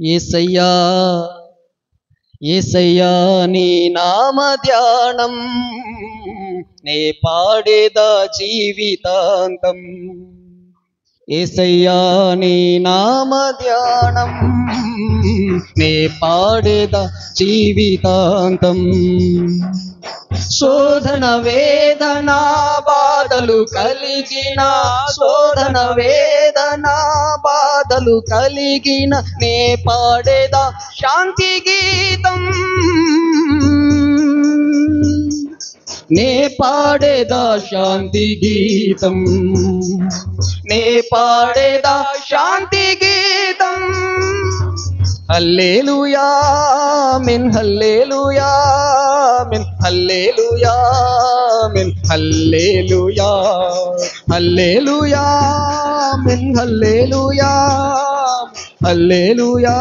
యేసయ్యా యేసయ్యా నీ నామ ధ్యానం నే పాడేదా జీవితాంతం. యేసయ్యా నీ నామ ధ్యానం నే పాడేదా జీవితాంతం. శోధన వేదన బాధలు కలిగిన, శోధన వేదన బాధలు కలిగిన నే పాడేదా శాంతి గీతం, నే పాడేదా శాంతి గీతం, నే పాడేదా శాంతి గీతం. హల్లెలూయా ఆమేన్, హల్లెలూయా ఆమేన్, హల్లెలూయా ఆమేన్, హల్లెలూయా హల్లెలూయా ఆమేన్, హల్లెలూయా హల్లెలూయా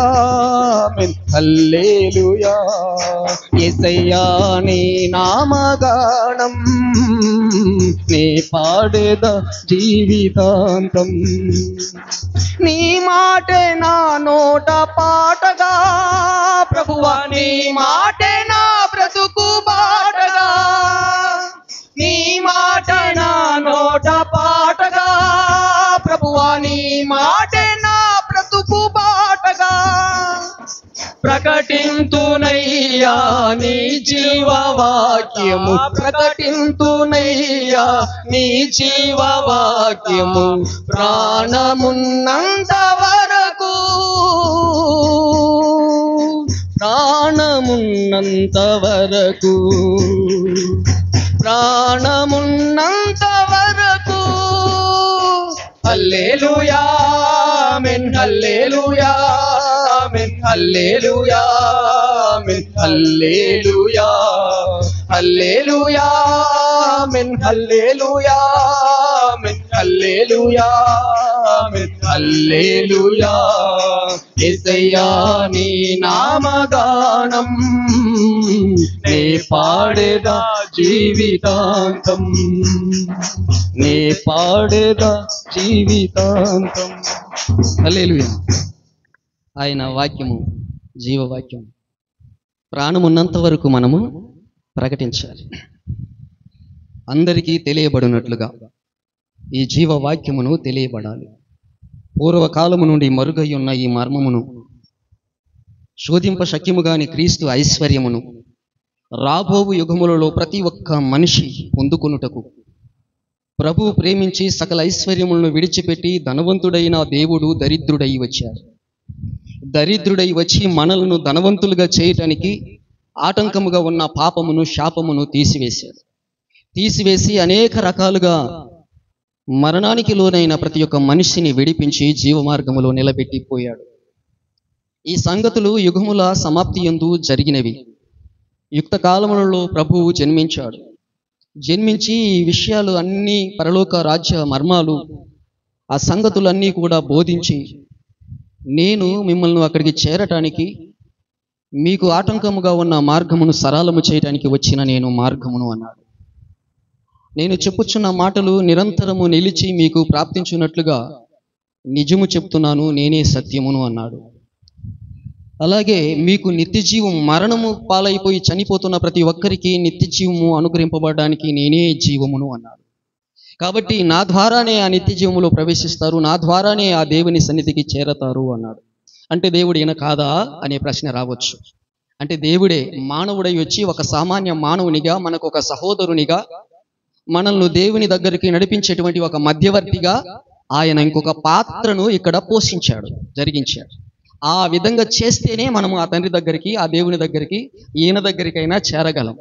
ఆమేన్, హల్లెలూయా. యేసయ్యా నీ నామగానం నే పాడేదా జీవితాంతం. నీ మాటే నా నోట పాటగా ప్రభువా, నీ మాటే నా బ్రతుకు బాటగా, నీ మాట నా నోట పాటగా ప్రభువా, నీ మాటే నా బ్రతుకు బాటగా. ప్రకటింతునయ్యా నీ జీవవాక్యము, ప్రకటింతునయ్యా నీ జీవవాక్యము, ప్రాణమున్నంత వరకు, ప్రాణమున్నంత వరకు, ప్రాణమున్నంత వరకు. హల్లెలూయా ఆమేన్, హల్లెలూయా ఆమేన్, హల్లెలూయా ఆమేన్, హల్లెలూయా హల్లెలూయా ఆమేన్, హల్లెలూయా ఆమేన్, హల్లెలూయా ఆమేన్, హల్లెలూయా. యేసయ్యా నీ నామగానం నే పాడేదా జీవితాంతం, నే పాడేదా జీవితాంతం. హల్లెలూయా. ఆయన వాక్యము జీవవాక్యం, ప్రాణమున్నంత వరకు మనము ప్రకటించాలి. అందరికీ తెలియబడినట్లుగా ఈ జీవవాక్యమును తెలియబడాలి. పూర్వకాలము నుండి మరుగై ఉన్న ఈ మర్మమును, శోధింప శక్యముగాని క్రీస్తు ఐశ్వర్యమును రాబోవు యుగములలో ప్రతి ఒక్క మనిషి పొందుకొనుటకు ప్రభువు ప్రేమించి సకల ఐశ్వర్యములను విడిచిపెట్టి ధనవంతుడైన దేవుడు దరిద్రుడై వచ్చాడు. దరిద్రుడై వచ్చి మనలను ధనవంతులుగా చేయటానికి ఆటంకముగా ఉన్న పాపమును శాపమును తీసివేసి అనేక రకాలుగా మరణానికి లోనైన ప్రతి ఒక్క మనిషిని విడిపించి జీవమార్గములో నిలబెట్టిపోయాడు. ఈ సంగతులు యుగముల సమాప్తి యందు జరిగినవి. యుక్త కాలములలో ప్రభువు జన్మించాడు. జన్మించి ఈ విషయాలు అన్నీ, పరలోక రాజ్య మర్మాలు, ఆ సంగతులన్నీ కూడా బోధించి, నేను మిమ్మల్ని అక్కడికి చేరటానికి, మీకు ఆటంకముగా ఉన్న మార్గమును సరళము చేయడానికి వచ్చిన నేను మార్గమును అన్నాడు. నేను చెప్పుచున్న మాటలు నిరంతరము నిలిచి మీకు ప్రాప్తించున్నట్లుగా నిజము చెప్తున్నాను, నేనే సత్యమును అన్నాడు. అలాగే మీకు నిత్యజీవం, మరణము పాలైపోయి చనిపోతున్న ప్రతి ఒక్కరికి నిత్యజీవము అనుగ్రహింపబడడానికి నేనే జీవమును అన్నాడు. కాబట్టి నా ద్వారానే ఆ నిత్యజీవములో ప్రవేశిస్తారు, నా ద్వారానే ఆ దేవుని సన్నిధికి చేరతారు అన్నాడు. అంటే దేవుడు ఈయన కాదా అనే ప్రశ్న రావచ్చు. అంటే దేవుడే మానవుడై వచ్చి ఒక సామాన్య మానవునిగా, మనకు ఒక సహోదరునిగా, మనల్ని దేవుని దగ్గరికి నడిపించేటువంటి ఒక మధ్యవర్తిగా ఆయన ఇంకొక పాత్రను ఇక్కడ పోషించాడు, జరిగించాడు. ఆ విధంగా చేస్తేనే మనము ఆ తండ్రి దగ్గరికి, ఆ దేవుని దగ్గరికి, ఈయన దగ్గరికైనా చేరగలం.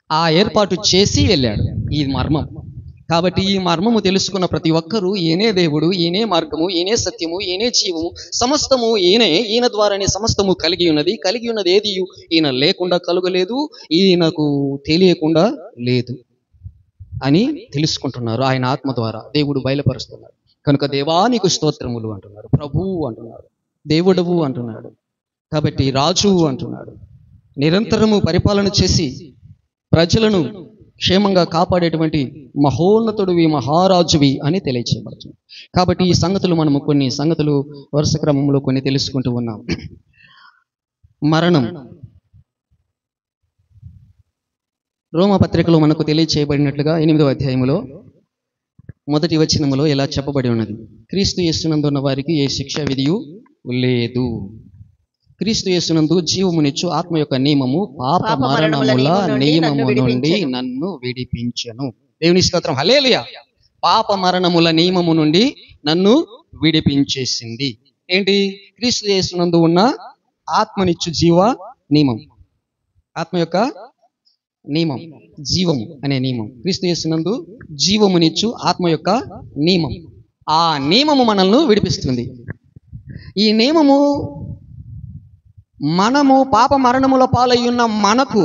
ఆ ఏర్పాటు చేసి వెళ్ళాడు. ఈ మర్మం. కాబట్టి ఈ మర్మము తెలుసుకున్న ప్రతి ఒక్కరూ ఈయనే దేవుడు, ఈయనే మార్గము, ఈయనే సత్యము, ఈయనే జీవము, సమస్తము ఈయనే, ఈయన ద్వారానే సమస్తము కలిగి ఉన్నది ఏది ఈయన లేకుండా కలుగలేదు, ఈయనకు తెలియకుండా లేదు అని తెలుసుకుంటున్నారు. ఆయన ఆత్మ ద్వారా దేవుడు బయలుపరుస్తున్నారు. కనుక దేవా నీకు స్తోత్రములు అంటున్నారు, ప్రభువు అంటున్నాడు, దేవుడవు అంటున్నాడు, కాబట్టి రాజువు అంటున్నాడు. నిరంతరము పరిపాలన చేసి ప్రజలను క్షేమంగా కాపాడేటువంటి మహోన్నతుడివి, మహారాజువి అని తెలియచేయబడుతుంది. కాబట్టి ఈ సంగతులు మనము కొన్ని సంగతులు వరుస క్రమంలో కొన్ని తెలుసుకుంటూ ఉన్నాం. మరణం. రోమపత్రికలో మనకు తెలియచేయబడినట్లుగా 8వ అధ్యాయములో మొదటి వచనములో ఇలా చెప్పబడి ఉన్నది, క్రీస్తు యేసునందున్న వారికి ఏ శిక్ష విధియు లేదు. క్రీస్తు యేసునందు జీవమునిచ్చు ఆత్మ యొక్క నియమము పాప మరణముల నియమము నుండి నన్ను విడిపించెను. దేవుని స్తోత్రం, హల్లెలూయా. పాప మరణముల నియమము నుండి నన్ను విడిపించేసింది. ఏంటి? క్రీస్తు యేసునందు ఉన్న ఆత్మనిచ్చు జీవ నియమం, ఆత్మ యొక్క నియమం, జీవము అనే నియమం. క్రీస్తు యేసునందు జీవమునిచ్చు ఆత్మ యొక్క నియమం. ఆ నియమము మనల్ని విడిపిస్తుంది. ఈ నియమము మనము పాప మరణముల పాలయ్యున్న మనకు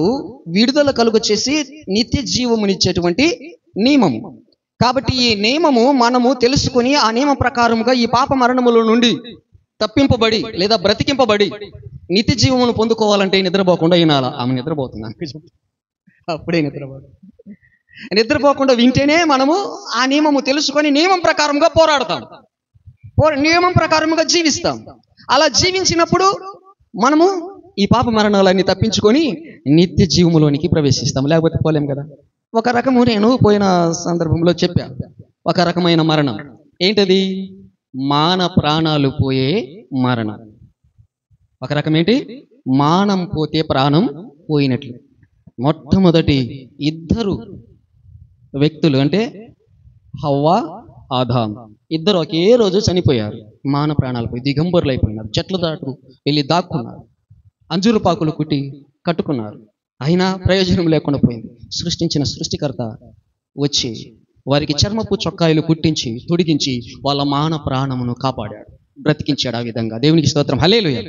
విడుదల కలుగ చేసి నిత్య జీవమునిచ్చేటువంటి నియమము. కాబట్టి ఈ నియమము మనము తెలుసుకుని ఆ నియమ ప్రకారముగా ఈ పాప మరణముల నుండి తప్పింపబడి లేదా బ్రతికింపబడి నిత్య జీవమును పొందుకోవాలంటే నిద్రపోకుండా వినాలా. ఆమె నిద్రపోతున్నాను, అప్పుడే నిద్రపోకుండా వింటేనే మనము ఆ నియమము తెలుసుకొని నియమం ప్రకారంగా పోరాడతాం, నియమం ప్రకారముగా జీవిస్తాం. అలా జీవించినప్పుడు మనము ఈ పాప మరణాలన్నీ తప్పించుకొని నిత్య జీవములోనికి ప్రవేశిస్తాం, లేకపోతే పోలేం కదా. ఒక రకము నేను పోయిన సందర్భంలో చెప్పా, ఒక రకమైన మరణం. ఏంటది? మాన ప్రాణాలు పోయే మరణం. ఒక రకం ఏంటి? మానం పోతే ప్రాణం పోయినట్లు. మొట్టమొదటి ఇద్దరు వ్యక్తులు అంటే హవ్వ, ఆదాం, ఇద్దరు ఒకే రోజు చనిపోయారు. మాన ప్రాణాలు పోయి దిగంబరులు అయిపోయినారు. చెట్ల దాటు వెళ్ళి దాక్కున్నారు, అంజూరు పాకులు కుట్టి కట్టుకున్నారు. అయినా ప్రయోజనం లేకుండా పోయింది. సృష్టించిన సృష్టికర్త వచ్చి వారికి చర్మపు చొక్కాయలు కుట్టించి తొడిగించి వాళ్ళ మాన ప్రాణమును కాపాడాడు, బ్రతికించాడు. ఆ విధంగా దేవునికి స్తోత్రం, హల్లెలూయా.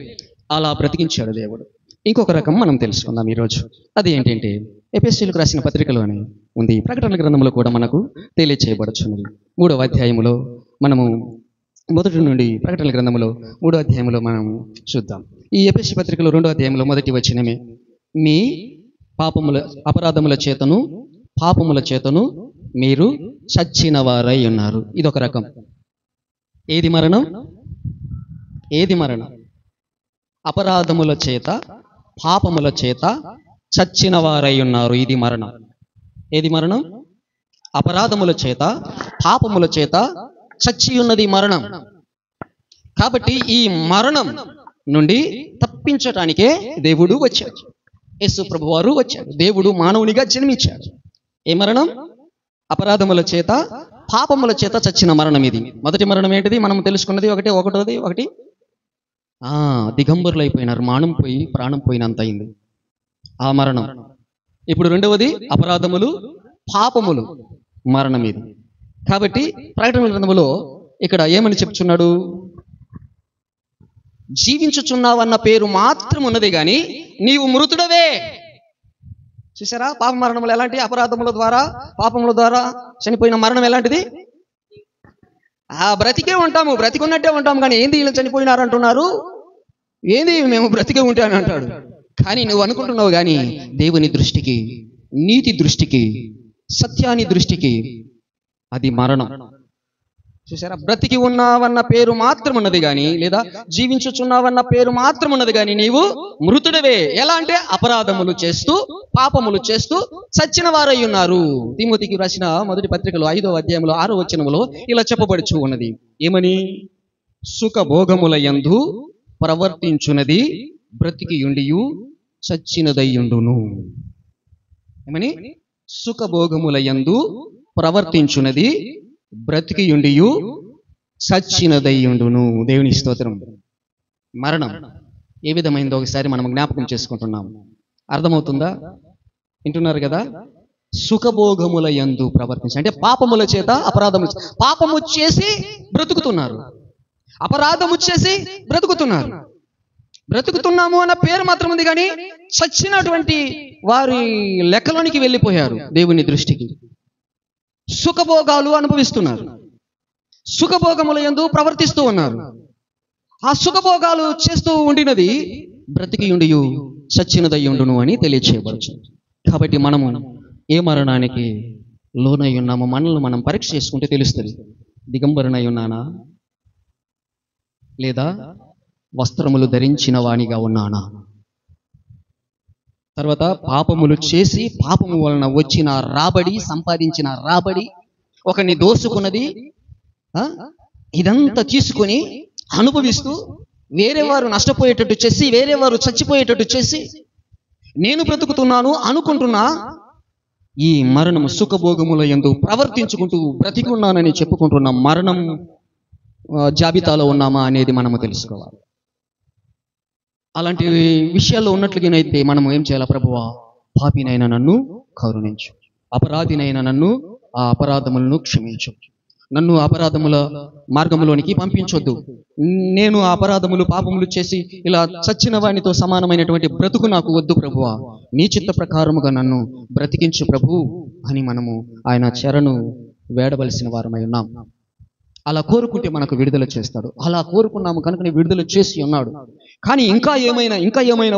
అలా బ్రతికించాడు దేవుడు. ఇంకొక రకం మనం తెలుసుకుందాం ఈరోజు. అది ఏంటంటే ఎఫెసీయులకు రాసిన పత్రికలోనే ఉంది, ప్రకటన గ్రంథంలో కూడా మనకు తెలియచేయబడుచున్నది. 3వ అధ్యాయములో మనము మొదటి నుండి ప్రకటన గ్రంథంలో 3వ అధ్యాయంలో మనం చూద్దాం. ఈ ఎఫెసీ పత్రికలో 2వ అధ్యాయంలో మొదటి వచనమే, మీ పాపముల అపరాధముల చేతను పాపముల చేతను మీరు చచ్చిన వారై ఉన్నారు. ఇదొక రకం. ఏది మరణం? ఏది మరణం? అపరాధముల చేత పాపముల చేత చచ్చిన వారై ఉన్నారు. ఇది మరణం. ఏది మరణం? అపరాధముల చేత పాపముల చేత చచ్చి ఉన్నది మరణం. కాబట్టి ఈ మరణం నుండి తప్పించటానికే దేవుడు వచ్చాడు, యేసు ప్రభువారు వచ్చాడు. దేవుడు మానవునిగా జన్మించాడు. ఏ మరణం? అపరాధముల చేత పాపముల చేత చచ్చిన మరణం. ఇది మొదటి మరణం. ఏంటిది? మనం తెలుసుకున్నది ఒకటి దిగంబరులు అయిపోయినారు, మానం పోయి ప్రాణం పోయినంత అయింది, ఆ మరణం. ఇప్పుడు రెండవది అపరాధములు పాపములు మరణం ఇది. కాబట్టి ప్రకటన గ్రంథములో ఇక్కడ ఏమని చెప్తున్నాడు? జీవించుచున్నావన్న పేరు మాత్రం ఉన్నది కానీ నీవు మృతుడవే. చూసారా? పాప మరణములు ఎలాంటి? అపరాధముల ద్వారా పాపముల ద్వారా చనిపోయిన మరణం ఎలాంటిది? బ్రతికే ఉంటాము, బ్రతికున్నట్టే ఉంటాము. కానీ ఏంది వీళ్ళు చనిపోయినారు అంటున్నారు? ఏంది మేము బ్రతికే ఉంటాను అంటాడు. కానీ నువ్వు అనుకుంటున్నావు, కానీ దేవుని దృష్టికి, నీతి దృష్టికి, సత్యాని దృష్టికి అది మరణం. చూసారా? బ్రతికి ఉన్నావన్న పేరు మాత్రం ఉన్నది కానీ, లేదా జీవించుచున్నావన్న పేరు మాత్రం ఉన్నది కానీ నీవు మృతుడవే. ఎలా అంటే అపరాధములు చేస్తూ పాపములు చేస్తూ చచ్చిన వారై ఉన్నారు. తిమోతికి రాసిన మొదటి పత్రికలో 5వ అధ్యాయంలో 6వ వచనములో ఇలా చెప్పబడుచు ఉన్నది. ఏమని? సుఖభోగముల యందు ప్రవర్తించున్నది బ్రతికియుండియు చచ్చినదయ్యుండును. ఏమని? సుఖభోగముల యందు ప్రవర్తించున్నది బ్రతికియుండియు చచ్చినదయ్యుండును. దేవుని స్తోత్రం. మరణం ఏ విధమైందో ఒకసారి మనం జ్ఞాపకం చేసుకుంటున్నాం. అర్థమవుతుందా? వింటున్నారు కదా? సుఖభోగముల యందు ప్రవర్తించి అంటే పాపముల చేత అపరాధము, పాపము చేసి బ్రతుకుతున్నారు, అపరాధము చేసి బ్రతుకుతున్నారు. బ్రతుకుతున్నాము అన్న పేరు మాత్రం ఉంది కానీ చచ్చినటువంటి వారి లెక్కలోనికి వెళ్ళిపోయారు. దేవుని దృష్టికి సుఖభోగాలు అనుభవిస్తున్నారు, సుఖభోగముల యందు ప్రవర్తిస్తూ ఉన్నారు. ఆ సుఖభోగాలు చేస్తూ ఉండినది బ్రతికియుండియు చచ్చినదయ్యుండును అని తెలియచేయబడుచు. కాబట్టి మనము ఏ మరణానికి లోనై ఉన్నామో మనల్ని మనం పరీక్ష చేసుకుంటే తెలుస్తుంది. దిగంబరునై ఉన్నానా, లేదా వస్త్రములు ధరించిన వానిగా ఉన్నానా? తర్వాత పాపములు చేసి పాపము వలన వచ్చిన రాబడి, సంపాదించిన రాబడి, ఒకరిని దోసుకున్నది, ఆ, ఇదంతా తీసుకొని అనుభవిస్తూ వేరే వారు నష్టపోయేటట్టు చేసి, వేరే వారు చచ్చిపోయేటట్టు చేసి, నేను బ్రతుకుతున్నాను అనుకుంటున్నా ఈ మరణము సుఖభోగముల యందు ప్రవర్తించుకుంటూ బ్రతికి ఉన్నానని చెప్పుకుంటున్న మరణం జాబితాలో ఉన్నామా అనేది మనము తెలుసుకోవాలి. అలాంటి విషయాల్లో ఉన్నట్లుగానైతే మనం ఏం చేయాలి? ప్రభువా, పాపినైనా నన్ను కరుణించు, అపరాధినైనా నన్ను ఆ అపరాధములను క్షమించు, నన్ను అపరాధముల మార్గములోనికి పంపించొద్దు, నేను అపరాధములు పాపములు చేసి ఇలా చచ్చిన వానితో సమానమైనటువంటి బ్రతుకు నాకు వద్దు ప్రభువా, నీ చిత్త ప్రకారముగా నన్ను బ్రతికించు ప్రభు అని మనము ఆయన చెరను వేడవలసిన వారమై ఉన్నాం. అలా కోరుకుంటే మనకు విడుదల చేస్తాడు. అలా కోరుకున్నాము కనుక విడుదల చేసి ఉన్నాడు. కానీ ఇంకా ఏమైనా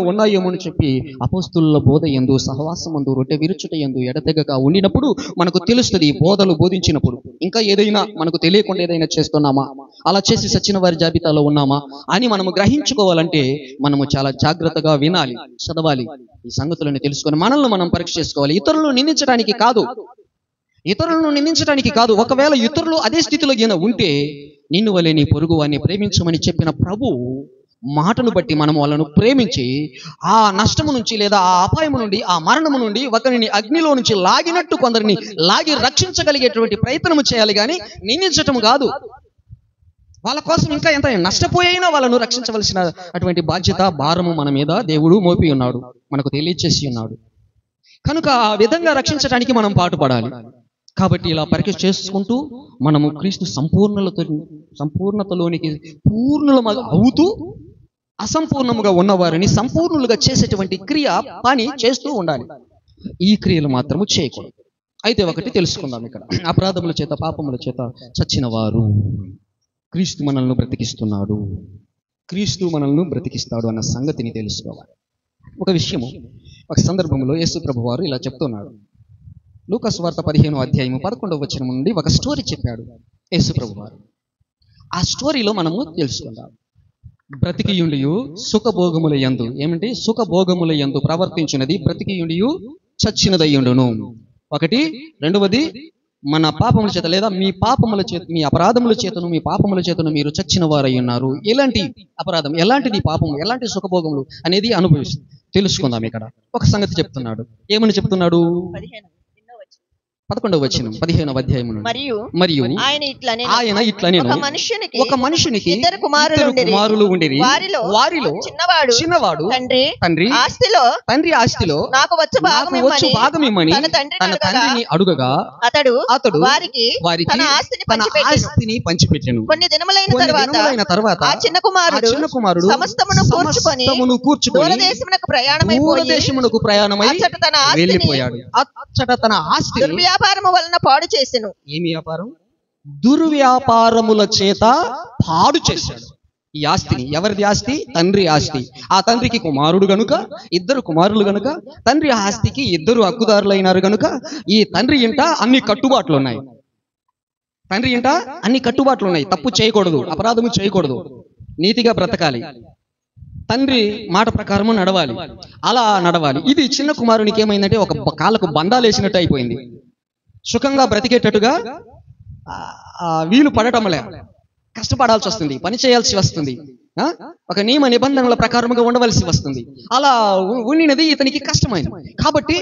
ఉన్నాయేమో అని చెప్పి అపోస్తుల బోధ యందు, సహవాసమందు, రొట్టె విరుచుట యందు ఎడతెగక ఉండినప్పుడు మనకు తెలుస్తుంది. బోధలు బోధించినప్పుడు ఇంకా ఏదైనా మనకు తెలియకుండా ఏదైనా చేస్తున్నామా, అలా చేసి సచిన వారి జాబితాలో ఉన్నామా అని మనము గ్రహించుకోవాలంటే మనము చాలా జాగ్రత్తగా వినాలి, చదవాలి, ఈ సంగతులను తెలుసుకొని మనల్ని మనం పరీక్ష చేసుకోవాలి. ఇతరులను నిందించడానికి కాదు. ఒకవేళ ఇతరులు అదే స్థితిలో ఉంటే నిన్ను వలె నీ పొరుగు వారిని ప్రేమించమని చెప్పిన ప్రభు మాటను బట్టి మనం వాళ్ళను ప్రేమించి ఆ నష్టము నుంచి లేదా ఆ అపాయము నుండి, ఆ మరణము నుండి ఒకరిని అగ్నిలో నుంచి లాగినట్టు కొందరిని లాగి రక్షించగలిగేటువంటి ప్రయత్నము చేయాలి, కానీ నిందించటం కాదు. వాళ్ళ కోసం ఇంకా ఎంత నష్టపోయినా వాళ్ళను రక్షించవలసిన అటువంటి బాధ్యత, భారము మన మీద దేవుడు మోపి ఉన్నాడు, మనకు తెలియచేసి ఉన్నాడు. కనుక ఆ విధంగా రక్షించడానికి మనం పాటుపడాలి. కాబట్టి ఇలా పరీక్ష చేసుకుంటూ మనము క్రీస్తు సంపూర్ణతలోనికి పూర్ణులము అవుతూ అసంపూర్ణముగా ఉన్నవారిని సంపూర్ణులుగా చేసేటువంటి పని చేస్తూ ఉండాలి. ఈ క్రియలు మాత్రము చేయకూడదు. అయితే ఒకటి తెలుసుకుందాం ఇక్కడ. అపరాధముల చేత, పాపముల చేత చచ్చిన వారు క్రీస్తు మనల్ని బ్రతికిస్తున్నాడు, క్రీస్తు మనల్ని బ్రతికిస్తాడు అన్న సంగతిని తెలుసుకోవాలి. ఒక విషయము, ఒక సందర్భంలో యేసు ప్రభు వారు ఇలా చెప్తున్నాడు. లూకా సువార్త 15వ అధ్యాయము 11వ వచనం నుండి ఒక స్టోరీ చెప్పాడు యేసు ప్రభు వారు. ఆ స్టోరీలో మనము తెలుసుకుందాం. బ్రతికియుండియు సుఖభోగముల యందు, ఏమంటే సుఖభోగముల యందు ప్రవర్తించినది బ్రతికియుండియు చచ్చినదయ్యుండును. ఒకటి. రెండవది, మన పాపముల చేత లేదా మీ పాపముల చేత, మీ అపరాధముల చేతను, మీ పాపముల చేతను మీరు చచ్చిన వారై ఉన్నారు. ఎలాంటి అపరాధం, ఎలాంటిది పాపము, ఎలాంటి సుఖభోగములు అనేది అనుభవిస్తుంది. తెలుసుకుందాం. ఇక్కడ ఒక సంగతి చెప్తున్నాడు. ఏమని చెప్తున్నాడు? 11వ వచనం 15వ అధ్యాయము. మరియు ఆయన ఇట్లనే ఒక మనుషునికి ఇద్దరు కుమారులు ఉండిరి. వారిలో చిన్నవాడు తండ్రి ఆస్తిలో నాకు వచ్చు భాగమిమ్మని తన తండ్రిని అడుగగా అతడు వారికి తన ఆస్తిని పంచిపెట్టెను. కొన్ని దినములైన తర్వాత ఆ చిన్న కుమారుడు సమస్తమును కూర్చుకొని దూరదేశమునకు ప్రయాణమై వెళ్ళిపోయాడు. అచ్చట తన ఆస్తి దుర్వ్యాపారము వలన పాడు చేసెను. ఏమి వ్యాపారం? దుర్వ్యాపారముల చేత పాడు చేశాడు ఈ ఆస్తిని. ఎవరిది ఆస్తి? తండ్రి ఆస్తి. ఆ తండ్రికి కుమారుడు గనుక, ఇద్దరు కుమారులు గనుక, తండ్రి ఆస్తికి ఇద్దరు హక్కుదారులైనారు గనుక ఈ తండ్రి ఇంట అన్ని కట్టుబాట్లు ఉన్నాయి. తప్పు చేయకూడదు, అపరాధము చేయకూడదు, నీతిగా బ్రతకాలి, తండ్రి మాట ప్రకారము నడవాలి, అలా నడవాలి. ఇది చిన్న కుమారునికి ఏమైందంటే ఒక కాళ్ళకు బంధాలు వేసినట్టు అయిపోయింది. సుఖంగా బ్రతికేటట్టుగా వీలు పడటంలే, కష్టపడాల్సి వస్తుంది, పని చేయాల్సి వస్తుంది, ఒక నియమ నిబంధనల ప్రకారముగా ఉండవలసి వస్తుంది. అలా ఉండినది ఇతనికి కష్టమైంది. కాబట్టి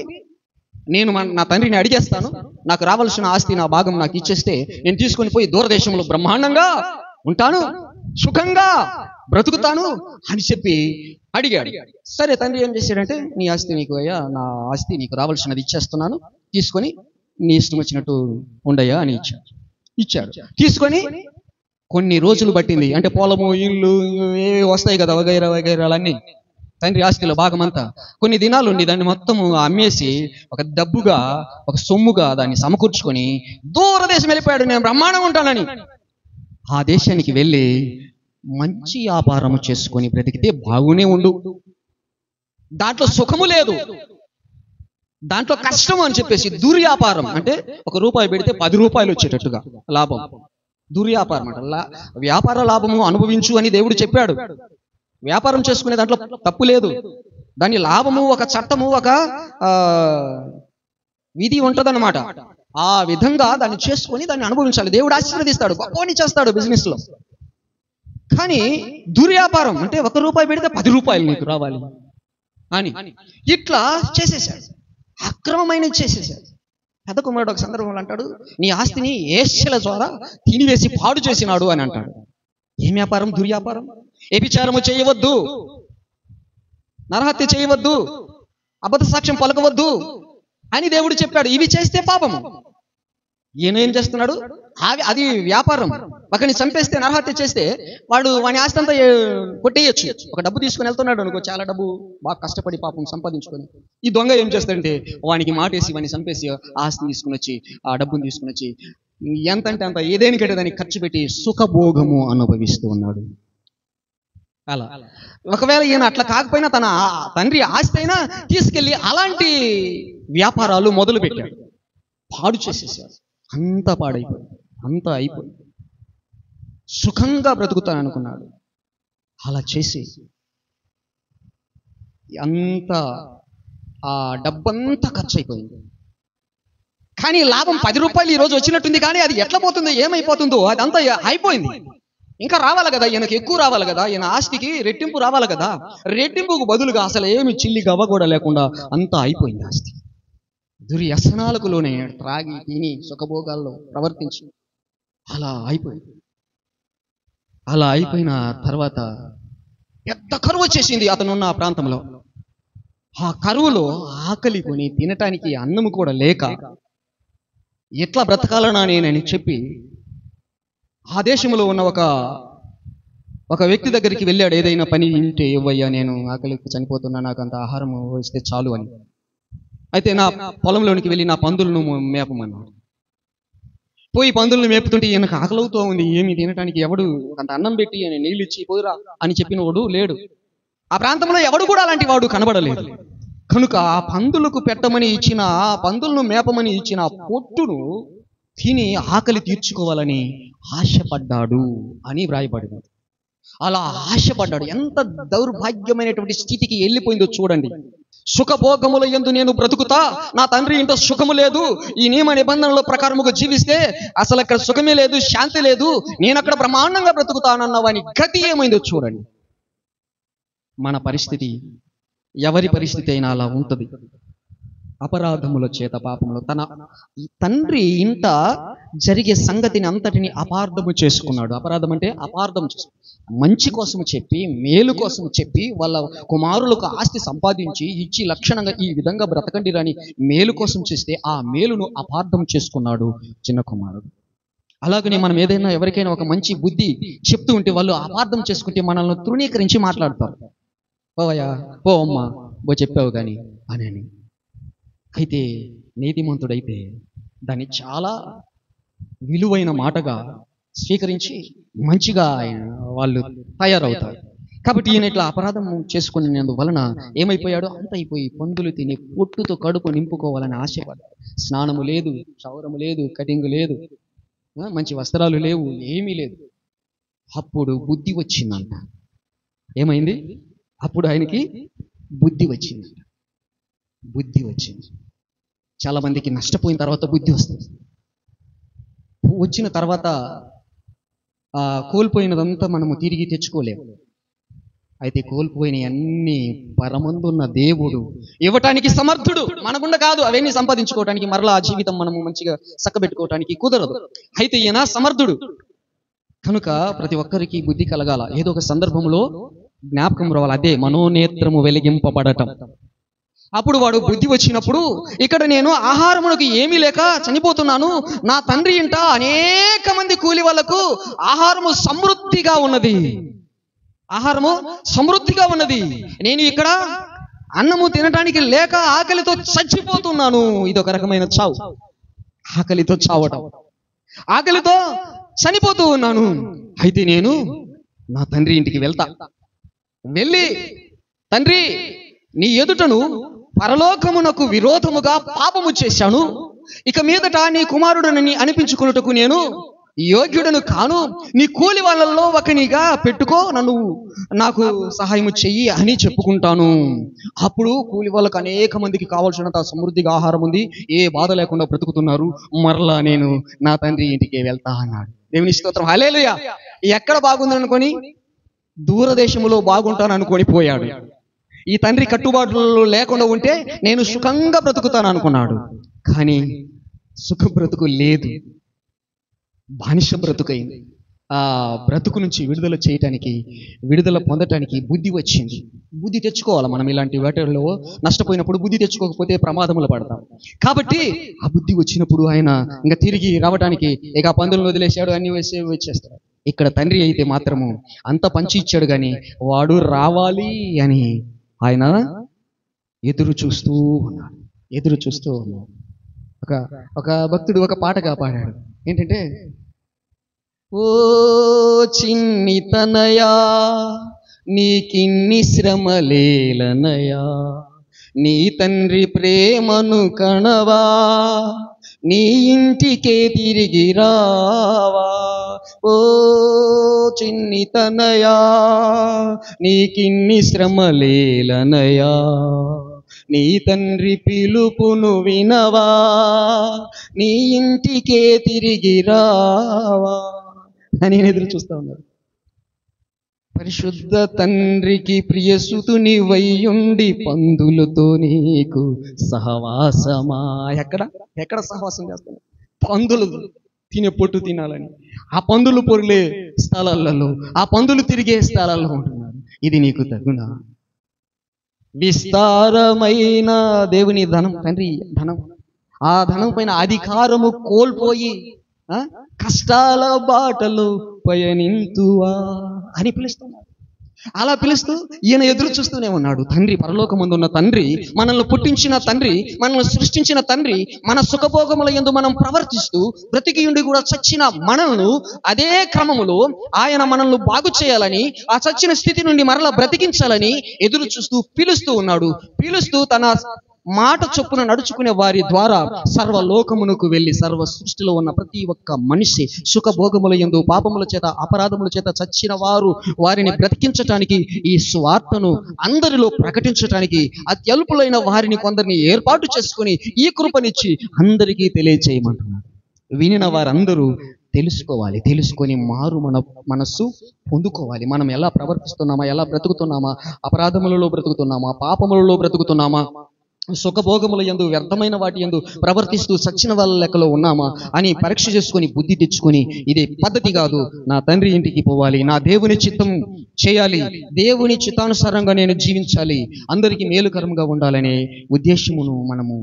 నేను నా తండ్రిని అడిగేస్తాను, నాకు రావాల్సిన ఆస్తి, నా భాగం నాకు ఇచ్చేస్తే నేను తీసుకొని పోయి దూరదేశంలో బ్రహ్మాండంగా ఉంటాను, సుఖంగా బ్రతుకుతాను అని చెప్పి అడిగాడు. సరే, తండ్రి ఏం చేశాడంటే, నీ ఆస్తి నీకు అయ్యా, నా ఆస్తి నీకు రావాల్సినది ఇచ్చేస్తున్నాను, తీసుకొని నీ ఇష్టం వచ్చినట్టు ఉండయ్యా అని ఇచ్చాడు. తీసుకొని కొన్ని రోజులు పట్టింది. అంటే పొలము, ఇల్లు ఏవి వస్తాయి కదా, వగైరాలన్నీ, తండ్రి ఆస్తిలో భాగమంతా కొన్ని దినాలు ఉండి దాన్ని మొత్తం అమ్మేసి ఒక డబ్బుగా, ఒక సొమ్ముగా దాన్ని సమకూర్చుకొని దూరదేశం వెళ్ళిపోయాడు. నేను బ్రహ్మాండంగా ఉంటానని. ఆ దేశానికి వెళ్ళి మంచి వ్యాపారము చేసుకొని బ్రతికితే బాగునే ఉండు, దాంట్లో సుఖము లేదు, దాంట్లో కష్టం అని చెప్పేసి దుర్వ్యాపారం, అంటే ₹1 పెడితే 10 రూపాయలు వచ్చేటట్టుగా లాభం, దుర్వ్యాపారం అంట. వ్యాపార లాభము అనుభవించు అని దేవుడు చెప్పాడు. వ్యాపారం చేసుకునే దాంట్లో తప్పు లేదు, దాని లాభము, ఒక చట్టము, ఒక ఆ, విధి ఉంటదన్నమాట. ఆ విధంగా దాన్ని చేసుకొని దాన్ని అనుభవించాలి. దేవుడు ఆశీర్వదిస్తాడు, గొప్పని చేస్తాడు బిజినెస్ లో. కానీ దుర్వ్యాపారం అంటే 1 రూపాయి పెడితే 10 రూపాయలు నీకు రావాలి అని ఇట్లా చేసేసాడు, అక్రమమైనది చేసేసాడు. పెద్ద కుమారుడు ఒక సందర్భంలో అంటాడు, నీ ఆస్తిని ఏష్యల ద్వారా తినివేసి పాడు చేసినాడు అని అంటాడు. ఏం వ్యాపారం? దుర్వ్యాపారం. వ్యభిచారము చేయవద్దు, నరహత్య చేయవద్దు, అబద్ధ సాక్ష్యం పలకవద్దు అని దేవుడు చెప్పాడు. ఇవి చేస్తే పాపము. ఈయన ఏం చేస్తున్నాడు? అది వ్యాపారం. ఒకరిని చంపేస్తే, నరహత్య చేస్తే వాని ఆస్తి అంతా కొట్టేయచ్చు. ఒక డబ్బు తీసుకుని వెళ్తున్నాడు అనుకో, చాలా డబ్బు బాగా కష్టపడి పాపం సంపాదించుకొని. ఈ దొంగ ఏం చేస్తాడంటే వానికి మాటేసి వాడిని చంపేసి ఆస్తిని తీసుకుని వచ్చి, ఆ డబ్బుని తీసుకుని వచ్చి ఎంతంటే అంత ఏదేనికంటే దానికి ఖర్చు పెట్టి సుఖభోగము అనుభవిస్తూ ఉన్నాడు. అలా ఒకవేళ ఈయన అట్లా కాకపోయినా తన తండ్రి ఆస్తి అయినా తీసుకెళ్ళి అలాంటి వ్యాపారాలు మొదలు పెట్టాడు. పాడు చేసేసాడు. అంతా పాడైపోయింది, అంతా అయిపోయింది. సుఖంగా బ్రతుకుతాను అనుకున్నాడు. అలా చేసి అంతా ఆ డబ్బంతా ఖర్చు అయిపోయింది. కానీ లాభం 10 రూపాయలు ఈరోజు వచ్చినట్టుంది, కానీ అది ఎట్లా పోతుందో, ఏమైపోతుందో అదంతా అయిపోయింది. ఇంకా రావాలి కదా, ఈయనకు ఎక్కువ రావాలి కదా, ఈయన ఆస్తికి రెట్టింపు రావాలి కదా. రెట్టింపుకు బదులుగా అసలు ఏమి చిల్లి గవ్వ కూడా లేకుండా అంతా అయిపోయింది ఆస్తి. దుర్వ్యసనాలకు లోనయ్యాడు, త్రాగి తిని సుఖభోగాల్లో ప్రవర్తించి అలా అయిపోయింది. అలా అయిపోయిన తర్వాత పెద్ద కరువు వచ్చేసింది అతనున్న ఆ ప్రాంతంలో. ఆ కరువులో ఆకలి కొని తినటానికి అన్నము కూడా లేక ఎట్లా బ్రతకాలనా నేనని చెప్పి ఆ దేశంలో ఉన్న ఒక వ్యక్తి దగ్గరికి వెళ్ళాడు. ఏదైనా పని ఉంటే ఇవ్వయ్యా, నేను ఆకలికి చనిపోతున్నా, నాకు అంత ఆహారం ఇస్తే చాలు అని. అయితే నా పొలంలోనికి వెళ్ళి నా పందులను మేపమన్నాడు. పోయి పందులను మేపుతుంటే ఈయనకు ఆకలవుతూ ఉంది, ఏమి తినడానికి ఎవడు అంత అన్నం పెట్టి నీళ్ళు ఇచ్చి పోయిరా అని చెప్పిన వాడు లేడు. ఆ ప్రాంతంలో ఎవడు కూడా అలాంటి వాడు కనబడలేదు. కనుక ఆ పందులకు పెట్టమని ఇచ్చిన, ఆ పందులను మేపమని ఇచ్చిన పొట్టును తిని ఆకలి తీర్చుకోవాలని ఆశపడ్డాడు అని వ్రాయబడింది. అలా ఆశపడ్డాడు. ఎంత దౌర్భాగ్యమైనటువంటి స్థితికి వెళ్ళిపోయిందో చూడండి. సుఖభోగముల యందు నేను బ్రతుకుతా, నా తండ్రి ఇంట సుఖము లేదు, ఈ నియమ నిబంధనల ప్రకారముగా జీవిస్తే అసలు అక్కడ సుఖమే లేదు, శాంతి లేదు, నేను అక్కడ బ్రహ్మాండంగా బ్రతుకుతానన్న వాని గతి ఏమైందో చూడండి. మన పరిస్థితి, ఎవరి పరిస్థితి అయినా అలా ఉంటుంది. అపరాధముల చేత, పాపములు, తన తండ్రి ఇంట జరిగే సంగతిని అంతటిని అపార్థము చేసుకున్నాడు. అపరాధం అంటే అపార్థం చేసుకున్నాడు. మంచి కోసము చెప్పి, మేలు కోసము చెప్పి, వాళ్ళ కుమారులకు ఆస్తి సంపాదించి ఇచ్చి లక్షణంగా ఈ విధంగా బ్రతకండి రాని మేలు కోసం చేస్తే ఆ మేలును అపార్థం చేసుకున్నాడు చిన్న కుమారుడు. అలాగనే మనం ఏదైనా ఎవరికైనా ఒక మంచి బుద్ధి చెప్తూ ఉంటే వాళ్ళు అపార్థం చేసుకుంటే మనల్ని తృణీకరించి మాట్లాడతారు. పోవయ్యా, పో అమ్మ, బో చెప్పావు కానీ అని. అయితే నీతిమంతుడైతే దాన్ని చాలా విలువైన మాటగా స్వీకరించి మంచిగా వాళ్ళు తయారవుతారు. కాబట్టి ఈయన ఇట్లా అపరాధం చేసుకునేందువలన ఏమైపోయాడు? అంత అయిపోయి పందులు తిని పొట్టుతో కడుపు నింపుకోవాలని ఆశపడ్డాడు. స్నానము లేదు, క్షౌరము లేదు, కటింగ్ లేదు, మంచి వస్త్రాలు లేవు, ఏమీ లేదు. అప్పుడు బుద్ధి వచ్చిందంట. ఏమైంది? అప్పుడు ఆయనకి బుద్ధి వచ్చింది. బుద్ధి వచ్చింది. చాలా మందికి నష్టపోయిన తర్వాత బుద్ధి వస్తుంది. వచ్చిన తర్వాత కోల్పోయినదంతా మనము తిరిగి తెచ్చుకోలేము. అయితే కోల్పోయిన అన్ని పరమందున్న దేవుడు ఇవ్వటానికి సమర్థుడు. మనకుండా కాదు అవన్నీ సంపాదించుకోవటానికి, మరలా ఆ జీవితం మనము మంచిగా చక్కబెట్టుకోవటానికి కుదరదు. అయితే ఈయన సమర్థుడు కనుక ప్రతి ఒక్కరికి బుద్ధి కలగాల. ఏదో ఒక సందర్భంలో జ్ఞాపకం రావాలి. అదే మనోనేత్రము వెలిగింపబడటం. అప్పుడు వాడు బుద్ధి వచ్చినప్పుడు, ఇక్కడ నేను ఆహారమునకు ఏమీ లేక చనిపోతున్నాను, నా తండ్రి ఇంట అనేక మంది కూలి వాళ్ళకు ఆహారము సమృద్ధిగా ఉన్నది, ఆహారము సమృద్ధిగా ఉన్నది, నేను ఇక్కడ అన్నము తినడానికి లేక ఆకలితో చచ్చిపోతున్నాను. ఇదొక రకమైన చావు, ఆకలితో చావటం, ఆకలితో చనిపోతూ ఉన్నాను. అయితే నేను నా తండ్రి ఇంటికి వెళ్తా, వెళ్ళి తండ్రి నీ ఎదుటను పరలోకమునకు విరోధముగా పాపము చేశాను, ఇక మీదట నీ కుమారుడని అనిపించుకున్నటకు నేను యోగ్యుడను కాను, నీ కూలి వాళ్ళల్లో ఒకనిగా పెట్టుకో, నాకు సహాయం చెయ్యి అని చెప్పుకుంటాను. అప్పుడు కూలి వాళ్ళకు అనేక మందికి కావాల్సినంత సమృద్ధిగా ఆహారం ఉంది, ఏ బాధ లేకుండా బ్రతుకుతున్నారు. మరలా నేను నా తండ్రి ఇంటికి వెళ్తా అన్నాడు. దేవుని స్తోత్రం, హల్లెలూయా. ఎక్కడ బాగుంది అనుకొని దూరదేశంలో బాగుంటాను అనుకొని పోయాడు. ఈ తండ్రి కట్టుబాట్లు లేకుండా ఉంటే నేను సుఖంగా బ్రతుకుతాను అనుకున్నాడు. కానీ సుఖ బ్రతుకు లేదు, బానిస బ్రతుకైంది. ఆ బ్రతుకు నుంచి విడుదల పొందటానికి బుద్ధి వచ్చింది. బుద్ధి తెచ్చుకోవాలి. మనం ఇలాంటి వాటిల్లో నష్టపోయినప్పుడు బుద్ధి తెచ్చుకోకపోతే ప్రమాదములు పడతాం. కాబట్టి ఆ బుద్ధి వచ్చినప్పుడు ఆయన ఇంకా తిరిగి రావడానికి ఇక ఆ పందులను వదిలేశాడు, అన్ని వచ్చేస్తాడు. ఇక్కడ తండ్రి అయితే మాత్రము అంత పంచి ఇచ్చాడు, కానీ వాడు రావాలి అని ఆయన ఎదురు చూస్తూ ఉన్నాడు. ఒక భక్తుడు ఒక పాటగా పాడాడు. ఏంటంటే, ఓ చిన్ని తనయా నీకిన్ని శ్రమలేలనయా, నీ తండ్రి ప్రేమను కణవా, నీ ఇంటికే తిరిగి రావా. ఓ చిన్ని తనయా నీకిన్ని శ్రమలేలనయా, నీ తండ్రి పిలుపును వినవా, నీ ఇంటికే తిరిగి రావా అని ఎదురు చూస్తా ఉన్నారు. పరిశుద్ధ తండ్రికి ప్రియసుతుని వయ్యుండి పందులతో నీకు సహవాసమా. ఎక్కడ సహవాసం చేస్తాను? పందులు తినే పొట్టు తినాలని ఆ పందులు పొరిలే స్థలాలలో, ఆ పందులు తిరిగే స్థలాల్లో ఉంటున్నారు. ఇది నీకు తగునా? విస్తారమైన దేవుని ధనం, తండ్రి ధనం, ఆ ధనం పైన అధికారము కోల్పోయి కష్టాల బాటలు పయనింతువా అని పిలుస్తున్నారు. అలా పిలుస్తూ ఈయన ఎదురు చూస్తూనే ఉన్నాడు. తండ్రి, పరలోకమందు ఉన్న తండ్రి, మనల్ని పుట్టించిన తండ్రి, మనల్ని సృష్టించిన తండ్రి, మన సుఖభోగముల యందు మనం ప్రవర్తిస్తూ బ్రతికియుండి కూడా చచ్చిన మనల్ని అదే క్రమములో ఆయన మనల్ని బాగు చేయాలని, ఆ చచ్చిన స్థితి నుండి మరలా బ్రతికించాలని ఎదురు చూస్తూ పిలుస్తూ ఉన్నాడు. పిలుస్తూ తన మాట చొప్పున నడుచుకునే వారి ద్వారా సర్వలోకమునకు వెళ్ళి సర్వ సృష్టిలో ఉన్న ప్రతి ఒక్క మనిషి సుఖభోగముల యందు పాపముల చేత అపరాధముల చేత చచ్చిన వారిని బ్రతికించటానికి, ఈ స్వార్థను అందరిలో ప్రకటించటానికి అత్యల్పులైన వారిని కొందరిని ఏర్పాటు చేసుకుని ఈ కృపనిచ్చి అందరికీ తెలియచేయమంటున్నాడు. వినిన వారందరూ తెలుసుకొని మారు మనస్సు పొందుకోవాలి. మనం ఎలా ప్రవర్తిస్తున్నామా, ఎలా బ్రతుకుతున్నామా, అపరాధములలో బ్రతుకుతున్నామా, పాపములలో బ్రతుకుతున్నామా, సుఖభోగముల యందు వ్యర్థమైన వాటి యందు ప్రవర్తిస్తూ సచ్చిన వాళ్ళ లెక్కలో ఉన్నామా అని పరీక్ష చేసుకొని బుద్ధి తెచ్చుకొని, ఇదే పద్ధతి కాదు, నా తండ్రి ఇంటికి పోవాలి, నా దేవుని చిత్తం చేయాలి, దేవుని చిత్తానుసారంగా నేను జీవించాలి, అందరికీ మేలుకరంగా ఉండాలనే ఉద్దేశమును మనము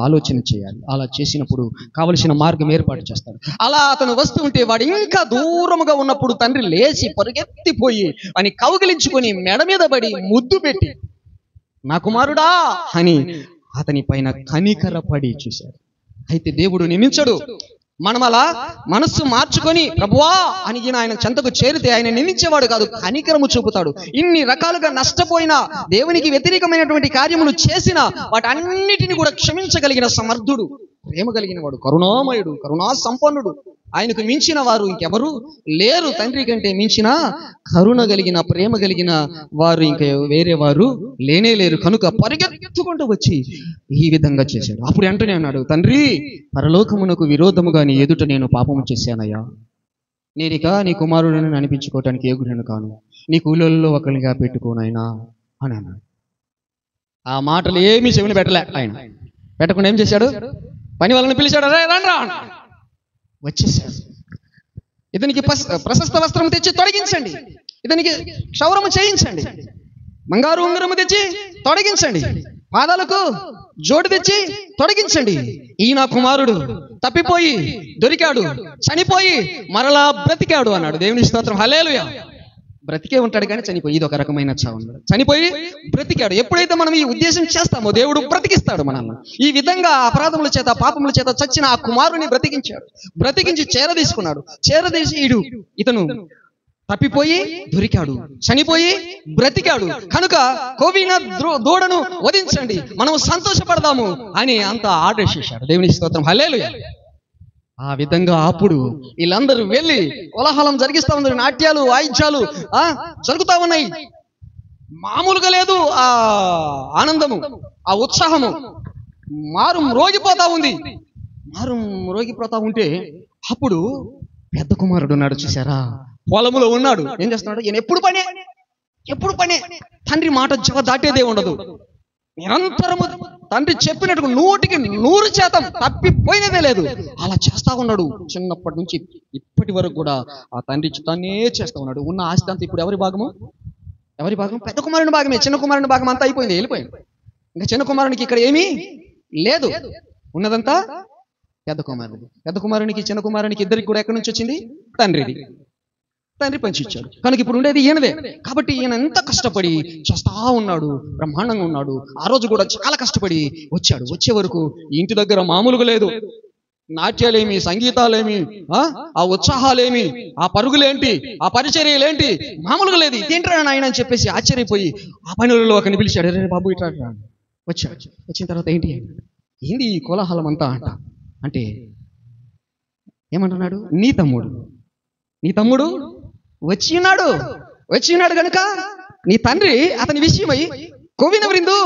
ఆలోచన చేయాలి. అలా చేసినప్పుడు కావలసిన మార్గం ఏర్పాటు చేస్తాడు. అలా అతను వస్తూ ఉంటే వాడు ఇంకా దూరముగా ఉన్నప్పుడు తండ్రి లేచి పరిగెత్తిపోయి అని కౌగిలించుకొని మెడ మీద పడి ముద్దు పెట్టి, నా కుమారుడా అని అతని పైన కనికరపడి చూశాడు. అయితే దేవుడు నిందించడు. మనం అలా మనస్సు మార్చుకొని ప్రభువా అని ఆయన చెంతకు చేరితే ఆయన నిందించేవాడు కాదు, కనికరము చూపుతాడు. ఇన్ని రకాలుగా నష్టపోయిన, దేవునికి వ్యతిరేకమైనటువంటి కార్యములు చేసిన వాటన్నిటిని కూడా క్షమించగలిగిన సమర్థుడు, ప్రేమ కలిగిన వాడు, కరుణామయుడు, కరుణా సంపన్నుడు. ఆయనకు మించిన వారు ఇంకెవరు లేరు. తండ్రి కంటే మించిన కరుణ కలిగిన, ప్రేమ కలిగిన వారు ఇంకా వేరే వారు లేనే లేరు. కనుక పరిగెత్తుకుంటూ వచ్చి ఈ విధంగా చేశాడు. అప్పుడు వెంటనే అన్నాడు, తండ్రి, పరలోకమునకు విరోధముగా నీ ఎదుట నేను పాపము చేశానయ్యా. నేనిక నీ కుమారుడిని అనిపించుకోవటానికి యోగ్యుడను కాను, నీ కూలీలలో ఒకరిగా పెట్టుకోనైనా అని అన్నాడు. ఆ మాటలు ఏమీ చెవిని పెట్టలే. ఆయన పెట్టకుండా ఏం చేశాడు? పని వాళ్ళని పిలిచాడు, రే రండ్రా వచ్చేసాడు. ఇతనికి ప్రశస్త వస్త్రం తెచ్చి తొడిగించండి, ఇతనికి క్షౌరము చేయించండి, బంగారు ఉంగరము తెచ్చి తొడిగించండి, పాదాలకు జోడు తెచ్చి తొడిగించండి. ఈ నా కుమారుడు తప్పిపోయి దొరికాడు, చనిపోయి మరలా బ్రతికాడు అన్నాడు. దేవుని స్తోత్రం, హల్లెలూయా. బ్రతికే ఉంటాడు కానీ చనిపోయి, ఇది ఒక రకమైన చావు. చనిపోయి బ్రతికాడు. ఎప్పుడైతే మనం ఈ ఉద్దేశం చేస్తామో దేవుడు బ్రతికిస్తాడు మనల్ని. ఈ విధంగా అపరాధముల చేత పాపముల చేత చచ్చిన ఆ కుమారుని బ్రతికించాడు. బ్రతికించి చేరదీసుకున్నాడు. చేరదీసి ఇతను తప్పిపోయి దొరికాడు, చనిపోయి బ్రతికాడు, కనుక కోవిన దూడను వధించండి, మనం సంతోషపడదాము అని అంత ఆర్డర్ చేశాడు. దేవుని స్తోత్రం, హల్లెలూయా. ఆ విధంగా అప్పుడు వీళ్ళందరూ వెళ్ళి కోలాహలం జరిగిస్తా ఉన్నారు. నాట్యాలు, వాయిద్యాలు జరుగుతా ఉన్నాయి. మామూలుగా లేదు ఆ ఆనందము, ఆ ఉత్సాహము. మారు మ్రోగిపోతా ఉంది. మారు మ్రోగిపోతా ఉంటే అప్పుడు పెద్ద కుమారుడు ఉన్నాడు చూసారా, పొలములో ఉన్నాడు. ఏం చేస్తున్నాడు? ఈయన ఎప్పుడు పనే తండ్రి మాట దాటేదే ఉండదు. నిరంతరము తండ్రి చెప్పినట్టు 100% తప్పిపోయినదే లేదు. అలా చేస్తా ఉన్నాడు చిన్నప్పటి నుంచి ఇప్పటి వరకు కూడా. ఆ తండ్రి చిత్తాన్నే చేస్తా ఉన్నాడు. ఉన్న ఆస్తి అంతా ఇప్పుడు ఎవరి భాగం? పెద్ద కుమారుని భాగమే. చిన్న కుమారుని భాగం అంతా అయిపోయింది, వెళ్ళిపోయింది. ఇంకా చిన్న కుమారునికి ఇక్కడ ఏమీ లేదు. ఉన్నదంతా పెద్ద కుమారునికి చిన్న కుమారునికి ఇద్దరికి కూడా ఎక్కడి నుంచి వచ్చింది? తండ్రి పంచిచ్చాడు. కనుక ఇప్పుడు ఉండేది ఈయనదే. కాబట్టి ఈయన ఎంత కష్టపడి చేస్తా ఉన్నాడు, బ్రహ్మాండంగా ఉన్నాడు. ఆ రోజు కూడా చాలా కష్టపడి వచ్చాడు. వచ్చే వరకు ఇంటి దగ్గర మామూలుగా లేదు. నాట్యాలేమి, సంగీతాలేమి, ఆ ఉత్సాహాలేమి, ఆ పరుగులేంటి, ఆ పరిచర్యలేంటి, మామూలుగా లేదు. ఇదేంట్రా నాయన అని చెప్పేసి ఆశ్చర్యపోయి ఆ పనులలో ఒకరిని పిలిచాడు. అరే బాబు ఇట్లా వచ్చాడు. వచ్చిన తర్వాత ఏంది ఈ కోలాహలం అంతా అంటే ఏమంటున్నాడు? నీ తమ్ముడు వచ్చి ఉన్నాడు కనుక నీ తండ్రి అతని విషయమై కోవిన విందు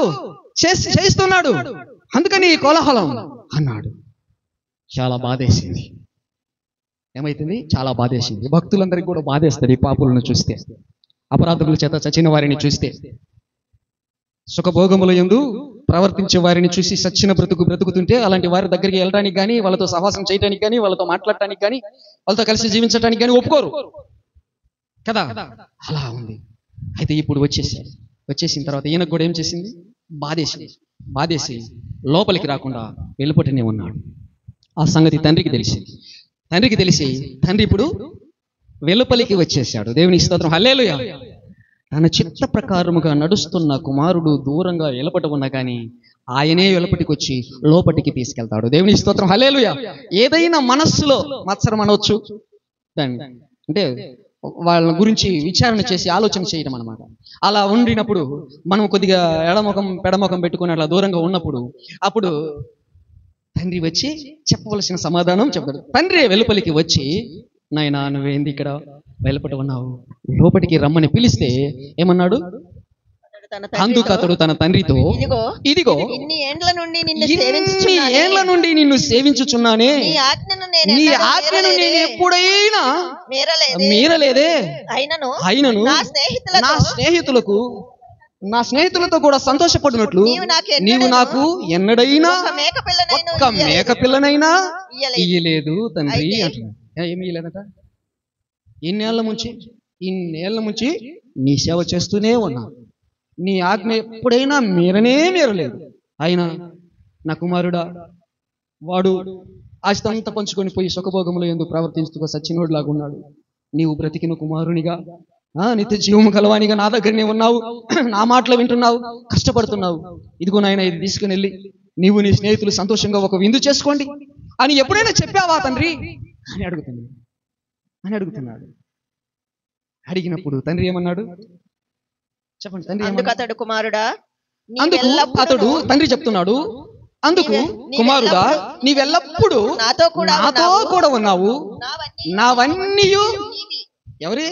చేయిస్తున్నాడు, అందుకని కోలాహలం అన్నాడు. చాలా బాధేసింది. ఏమైతుంది? చాలా బాధేసింది. భక్తులందరికీ కూడా బాధేస్తుంది ఈ పాపులను చూస్తే, అపరాధముల చేత చచ్చిన వారిని చూస్తే, సుఖభోగముల యందు ప్రవర్తించే వారిని చూసి సచ్చిన బ్రతుకుతుంటే అలాంటి వారి దగ్గరికి వెళ్ళడానికి కానీ, వాళ్ళతో సహవాసం చేయడానికి కానీ, వాళ్ళతో మాట్లాడటానికి కానీ, వాళ్ళతో కలిసి జీవించడానికి కానీ ఒప్పుకోరు కదా. అలా ఉంది. అయితే ఇప్పుడు వచ్చేసిన తర్వాత ఈయనకు కూడా ఏం చేసింది? బాధేసి లోపలికి రాకుండా వెళ్ళిపోతూనే ఉన్నాడు. ఆ సంగతి తండ్రికి తెలిసి తండ్రి ఇప్పుడు వెలుపలికి వచ్చేసాడు. దేవుని స్తోత్రం, హల్లెలూయా. తన చిత్త ప్రకారముగా నడుస్తున్న కుమారుడు దూరంగా వెలుపట ఉన్నా కానీ ఆయనే వెలుపటికి వచ్చి లోపటికి తీసుకెళ్తాడు. దేవుని స్తోత్రం, హల్లెలూయా. ఏదైనా మనస్సులో మత్సరం అనవచ్చు దాన్ని, అంటే వాళ్ళ గురించి విచారణ చేసి ఆలోచన చేయడం అనమాట. అలా ఉండినప్పుడు మనం కొద్దిగా పెడముఖం పెట్టుకుని అట్లా దూరంగా ఉన్నప్పుడు అప్పుడు తండ్రి వచ్చి చెప్పవలసిన సమాధానం చెప్తాడు. తండ్రి వెలుపలికి వచ్చి, నాయనా నువ్వేంది ఇక్కడ వెలుపట ఉన్నావు, లోపటికి రమ్మని పిలిస్తే ఏమన్నాడు? అందుకు అతడు తన తండ్రితో, ఇదిగో ఇన్ని ఏండ్ల నుండి నిన్ను సేవించుచున్నానే, నీ ఆజ్ఞను నేను ఎప్పుడైనా మీరలేదే. అయినను నా స్నేహితులతో కూడా సంతోషపడినట్లు నీవు నాకు ఎన్నడైనా ఒక్క మేక పిల్లనైనా ఇయ్యలేదు తండ్రి అంటున్నాడు. ఏమి ఇయ్యలేదట? ఇన్నేళ్ల నుంచి నీ సేవ చేస్తూనే ఉన్నా, నీ ఆజ్ఞ ఎప్పుడైనా మీరలేదు. అయినా నా కుమారుడా, వాడు ఆస్తంతా పంచుకొని పోయి సుఖభోగములు ఎందుకు ప్రవర్తిస్తూ సచ్చినోడిలాగా ఉన్నాడు. నీవు బ్రతికిన కుమారునిగా, నిత్య జీవము కలవానిగా నా దగ్గరనే ఉన్నావు, నా మాటలు వింటున్నావు, కష్టపడుతున్నావు. ఇదిగో నాయన, ఇది తీసుకుని వెళ్ళి నీవు నీ స్నేహితులు సంతోషంగా ఒక విందు చేసుకోండి అని ఎప్పుడైనా చెప్పావా తండ్రి అని అడుగుతున్నాడు. అడిగినప్పుడు తండ్రి ఏమన్నాడు చెప్పండి. తండ్రి అతడు తండ్రి చెప్తున్నాడు, అందుకు కుమారుడా నీవెల్లప్పుడూ నాతో కూడా ఉన్నావు, నావన్నీ ఎవరి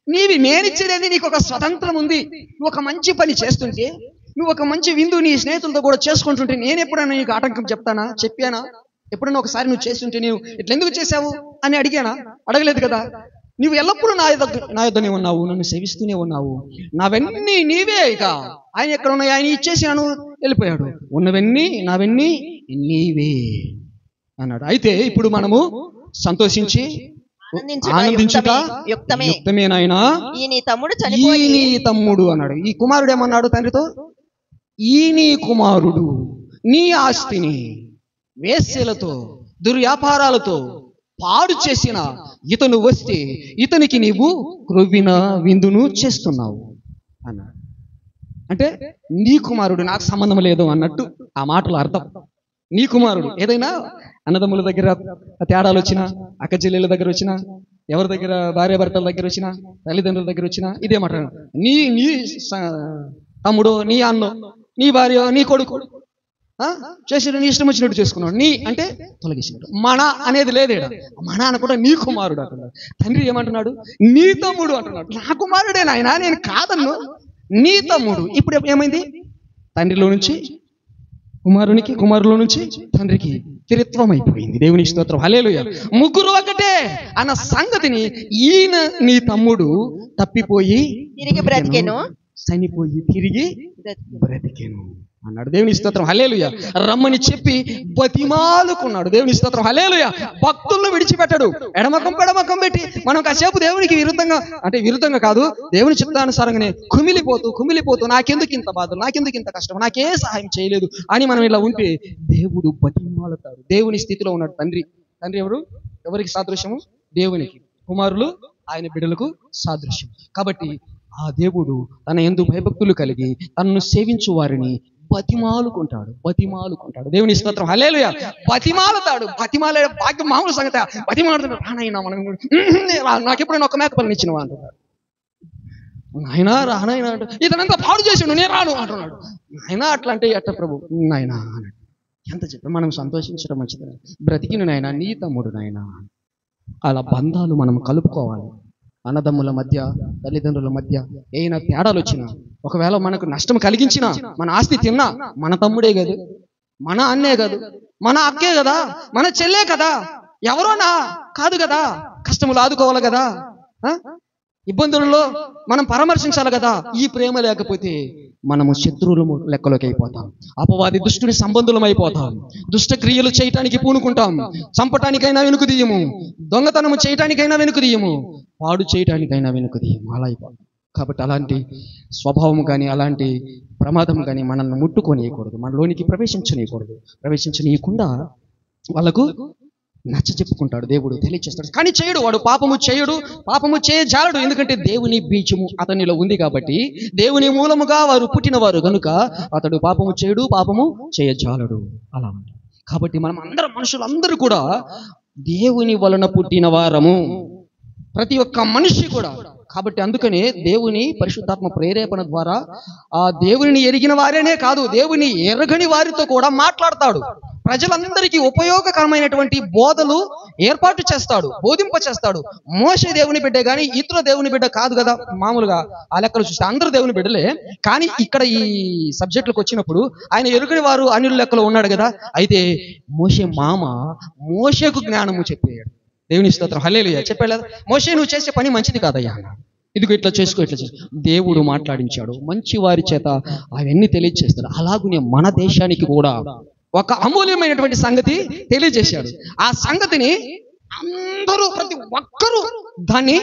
నీవి, నేనిచ్చేది నీకు ఒక స్వతంత్రం ఉంది. నువ్వు ఒక మంచి పని చేస్తుంటే, నువ్వు ఒక మంచి విందు నీ స్నేహితులతో కూడా చేసుకుంటుంటే నేను ఎప్పుడైనా నీకు ఆటంకం చెప్పానా? ఎప్పుడైనా ఒకసారి నువ్వు చేస్తుంటే నీవు ఇట్లా ఎందుకు చేశావు అని అడగలేదు కదా. నువ్వు ఎల్లప్పుడూ నా యొద్దనే ఉన్నావు, నన్ను సేవిస్తూనే ఉన్నావు, నావన్నీ నీవే. ఇక ఆయన ఎక్కడ ఉన్నాయి? ఆయన ఇచ్చేసాను, వెళ్ళిపోయాడు. నావన్నీ నీవే అన్నాడు. అయితే ఇప్పుడు మనము సంతోషించి ఆనందించుట యుక్తమే నాయనా, ఈ నీ తమ్ముడు అన్నాడు. ఈ కుమారుడు ఏమన్నాడు తండ్రితో? ఈ నీ కుమారుడు నీ ఆస్తిని వేశ్యలతో దుర్వ్యాపారాలతో పాడు చేసిన ఇతను వస్తే ఇతనికి నీవు క్రొవ్విన విందును చేస్తున్నావు అన్నాడు. అంటే నీ కుమారుడు నాకు సంబంధం లేదు అన్నట్టు ఆ మాటలు అర్థం. నీ కుమారుడు, ఏదైనా అన్నదమ్ముల దగ్గర తేడాలు వచ్చినా, అక్క చెల్లెల దగ్గర వచ్చినా, ఎవరి దగ్గర భార్యాభర్తల దగ్గర వచ్చినా, తల్లిదండ్రుల దగ్గర వచ్చినా ఇదే మాట. నీ తమ్ముడు, నీ అన్నో, నీ భార్య, నీ కొడుకు చేసాడు, నీ ఇష్టం వచ్చినట్టు చేసుకున్నాడు. నీ అంటే తొలగించినట్టు. మన అనేది లేదేడ. మన అనకుండా నీ కుమారుడు అంటున్నాడు. తండ్రి ఏమంటున్నాడు? నీ తమ్ముడు అంటున్నాడు. నా కుమారుడే నాయన, నేను కాదన్ను, నీ తమ్ముడు. ఇప్పుడు ఏమైంది? తండ్రిలో నుంచి కుమారునికి, కుమారులో నుంచి తండ్రికి స్థిరత్వం అయిపోయింది. దేవుని స్తోత్రం, హల్లెలూయా. ముగ్గురు ఒకటే అన్న సంగతిని ఈయన నీ తమ్ముడు తప్పిపోయి తిరిగి బ్రతికెను, చనిపోయి తిరిగి బ్రతికెను అన్నాడు. దేవుని స్తోత్రం, హల్లెలూయా. రమ్మని చెప్పి బతిమాలుకున్నాడు. దేవుని స్తోత్రం, హల్లెలూయా. భక్తులను విడిచిపెట్టాడు. ఎడమకం పెడమకం పెట్టి మనం కాసేపు దేవునికి విరుద్ధంగా, అంటే విరుద్ధంగా కాదు, దేవుని చిత్తానుసారంగానే కుమిలిపోతూ నాకెందుకు ఇంత బాధ, నాకెందుకు ఇంత కష్టం, నాకే సహాయం చేయలేదు అని మనం ఇలా ఉంటే దేవుడు బతిమాలుతాడు. దేవుని స్థితిలో ఉన్నాడు తండ్రి. తండ్రి ఎవరికి సాదృశ్యము? దేవునికి. కుమారులు ఆయన బిడ్డలకు సాదృశ్యం. కాబట్టి ఆ దేవుడు తన యందు భయభక్తులు కలిగి తనను సేవించు వారిని బతిమాలుకుంటాడు. దేవుని స్తోత్రం, హల్లెలూయా. బతిమాలే భాగ్యం మామూలు సంగతి. బతిమాలుతున్నాడు. రానైనా మనం నాకు ఎప్పుడైనా ఒక మేక పని ఇచ్చినవా అంటున్నాడు. నాయనా రానైనా అంట, ఇతనంతా పాడు చేసాడు, నేను రాను అంటున్నాడు. నాయనా అట్లా అంటే ఎట్ట ప్రభు? నాయనా అన్నాడు. ఎంత చెప్పి మనం సంతోషించడం మంచిది. బ్రతికిన నాయనా, నీ తమ్ముడు నాయనా. అలా బంధాలు మనం కలుపుకోవాలి. అన్నదమ్ముల మధ్య, తల్లిదండ్రుల మధ్య ఏమైనా తేడాలు వచ్చినా, ఒకవేళ మనకు నష్టం కలిగించినా, మన ఆస్తి తిన్నా, మన తమ్ముడే కాదు, మన అన్నే కాదు, మన అక్కే కదా, మన చెల్లే కదా, ఎవరోనా కాదు కదా. కష్టములు ఆదుకోవాలి కదా, ఇబ్బందులలో మనం పరామర్శించాలి కదా. ఈ ప్రేమ లేకపోతే మనము శత్రువులము లెక్కలోకి అయిపోతాం. అపవాది దుష్టుని సంబంధులం అయిపోతాం. దుష్ట క్రియలు చేయటానికి పూనుకుంటాం. చంపటానికైనా వెనుకదీయము, దొంగతనము చేయటానికైనా వెనుకదీయము, పాడు చేయటానికైనా వెనుకదీయము. అలా అయిపోతాం. కాబట్టి అలాంటి స్వభావం కానీ, అలాంటి ప్రమాదం కానీ మనల్ని ముట్టుకొనియకూడదు, మనలోనికి ప్రవేశించనీయకుండా వాళ్ళకు నచ్చ చెప్పుకుంటాడు. దేవుడు తెలియచేస్తాడు. కానీ చేయడు, వాడు పాపము చేయజాలడు. ఎందుకంటే దేవుని బీజము అతనిలో ఉంది కాబట్టి, దేవుని మూలముగా వారు పుట్టినవారు కనుక అతడు పాపము చేయజాలడు. అలా కాబట్టి మనం అందరం, మనుషులందరూ కూడా దేవుని వలన పుట్టిన వారము, ప్రతి ఒక్క మనిషి కూడా. కాబట్టి అందుకనే దేవుని పరిశుద్ధాత్మ ప్రేరేపణ ద్వారా ఆ దేవుని ఎరిగిన వారేనే కాదు, దేవుని ఎరగని వారితో కూడా మాట్లాడతాడు. ప్రజలందరికీ ఉపయోగకరమైనటువంటి బోధలు ఏర్పాటు చేస్తాడు, బోధింపచేస్తాడు. మోషే దేవుని బిడ్డే కానీ ఇతర దేవుని బిడ్డ కాదు కదా. మామూలుగా ఆ లెక్కలు చూస్తే అందరూ దేవుని బిడ్డలే. కానీ ఇక్కడ ఈ సబ్జెక్టులకు వచ్చినప్పుడు ఆయన ఎరుగని వారు అన్యుల లెక్కలో ఉన్నాడు కదా. అయితే మోషే మామ మోషేకు జ్ఞానము చెప్పాడు. దేవుని స్తోత్రం, హల్లెలూయా. చెప్పాడు కదా, మోషే నువ్వు చేసే పని మంచిది కాదయ్యా, ఇదిగో ఇట్లా చేసుకో. దేవుడు మాట్లాడించాడు, మంచి వారి చేత అవన్నీ తెలియజేస్తాడు. అలాగునే మన దేశానికి కూడా ఒక అమూల్యమైనటువంటి సంగతి తెలియజేశాడు. ఆ సంగతిని అందరూ, ప్రతి ఒక్కరూ దాన్ని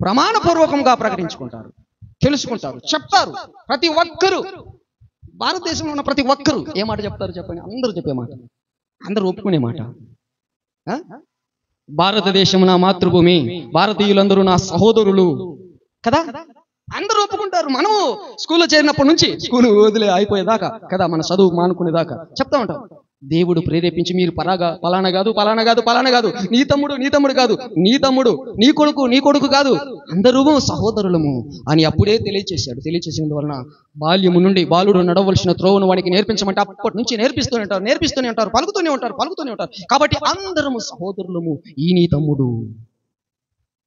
ప్రమాణపూర్వకంగా ప్రకటించుకుంటారు, తెలుసుకుంటారు, చెప్తారు. ప్రతి ఒక్కరూ, భారతదేశంలో ఉన్న ప్రతి ఒక్కరూ ఏ మాట చెప్తారు చెప్పండి? అందరూ చెప్పే మాట, అందరూ ఒప్పుకునే మాట. భారతదేశం నా మాతృభూమి, భారతీయులందరూ నా సహోదరులు కదా, అందరూ ఒప్పుకుంటారు. మనము స్కూల్లో చేరినప్పటి నుంచి స్కూల్ వదిలే అయిపోయేదాకా కదా, మన చదువు మానుకునేదాకా చెప్తా ఉంటాం. దేవుడు ప్రేరేపించి మీరు పలానా కాదు, నీ తమ్ముడు కాదు, నీ తమ్ముడు, నీ కొడుకు కాదు, అందరూ సహోదరులము అని అప్పుడే తెలియచేసినందువలన బాల్యము నుండి బాలుడు నడవలసిన త్రోవను వాడికి నేర్పించమంటే అప్పటి నుంచి నేర్పిస్తూనే ఉంటారు, పలుకుతూనే ఉంటారు. కాబట్టి అందరము సహోదరులము, ఈ నీ తమ్ముడు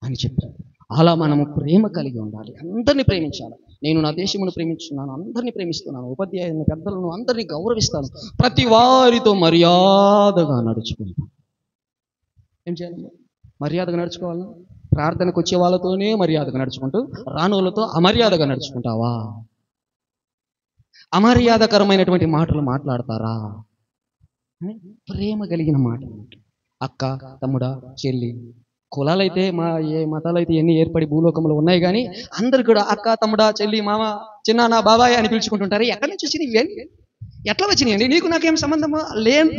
అని చెప్పారు. అలా మనము ప్రేమ కలిగి ఉండాలి, అందరినీ ప్రేమించాలి. నేను నా దేశమును ప్రేమించున్నాను, అందరినీ ప్రేమిస్తున్నాను, ఉపాధ్యాయులను, పెద్దలను అందరినీ గౌరవిస్తాను, ప్రతి వారితో మర్యాదగా నడుచుకుంటాను. ఏం చేయాలి? మర్యాదగా నడుచుకోవాలా? ప్రార్థనకు వచ్చే వాళ్ళతోనే మర్యాదగా నడుచుకుంటూ రాని వాళ్ళతో అమర్యాదగా నడుచుకుంటావా? అమర్యాదకరమైనటువంటి మాటలు మాట్లాడతారా? ప్రేమ కలిగిన మాటలు, అక్క, తమ్ముడా, చెల్లి, కులాలైతే ఏ మతాలైతే ఎన్ని ఏర్పడి భూలోకంలో ఉన్నాయి, కానీ అందరు కూడా అక్క, తమ్ముడా, చెల్లి, మామ, చిన్నాన్న, బాబాయ్ అని పిలుచుకుంటుంటారు. ఎక్కడి నుంచి వచ్చినాయి ఇవన్నీ? ఎట్లా వచ్చినాయండి? నీకు నాకేం సంబంధము